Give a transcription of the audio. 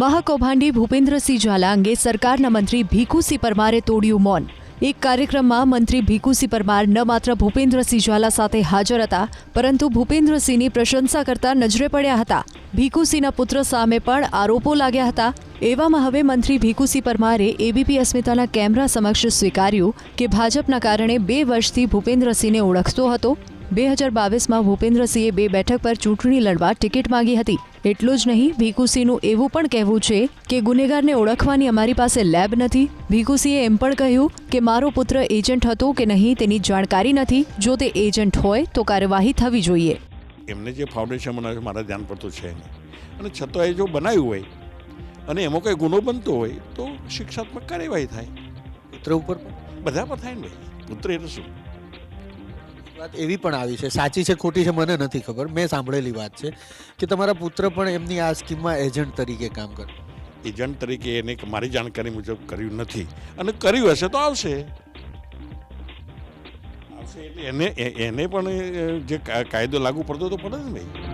મહાકૌભાંડી ભૂપેન્દ્રસિંહ ઝાલા અંગે સરકારના મંત્રી ભીખુસિંહ પરમારે તોડ્યું મૌન. એક કાર્યક્રમમાં મંત્રી ભીખુસિંહ પરમાર ન માત્ર ભૂપેન્દ્રસિંહ ઝાલા સાથે હાજર હતા, પરંતુ ભૂપેન્દ્રસિંહની પ્રશંસા કરતા નજરે પડ્યા હતા. ભીખુસિંહના પુત્ર સામે પણ આરોપો લાગ્યા હતા. એવામાં હવે મંત્રી ભીખુસિંહ પરમારે એબીપી અસ્મિતાના કેમેરા સમક્ષ સ્વીકાર્યું કે ભાજપના કારણે 2 વર્ષથી ભૂપેન્દ્રસિંહને ઓળખતો હતો. 2022માં ભૂપેન્દ્રસિંહે 2 બેઠક પર ચૂંટણી લડવા ટિકિટ માંગી હતી. એટલું જ નહીં, ભીખુસિંહનું એવું પણ કહેવું છે કે ગુનેગારને ઓળખવાની અમારી પાસે લેબ નથી. ભીખુસિંહે એમ પણ કહ્યું કે મારો પુત્ર એજન્ટ હતો કે નહીં તેની જાણકારી નથી. જો તે એજન્ટ હોય તો કાર્યવાહી થવી જોઈએ. એમને જે ફાઉન્ડેશન બનાવ્યું મારા ધ્યાન પડતું છે નહીં, અને છતાંય જો બનાવ્યું હોય અને એમાં કંઈ ગુનો બનતો હોય તો શિક્ષાત્મક કાર્યવાહી થાય. પુત્ર ઉપર બધા પર થાય ને ભાઈ. પુત્ર એટલે શું? વાત એવી પણ આવી છે, સાચી છે ખોટી છે મને નથી ખબર, મેં સાંભળેલી વાત છે કે તમારા પુત્ર પણ એમની આ સ્કીમમાં એજન્ટ તરીકે કામ કરે. એજન્ટ તરીકે એને મારી જાણકારી મુજબ કર્યું નથી, અને કર્યું હશે તો આવશે એટલે એને પણ જે કાયદો લાગુ પડતો તો પડે ને ભાઈ.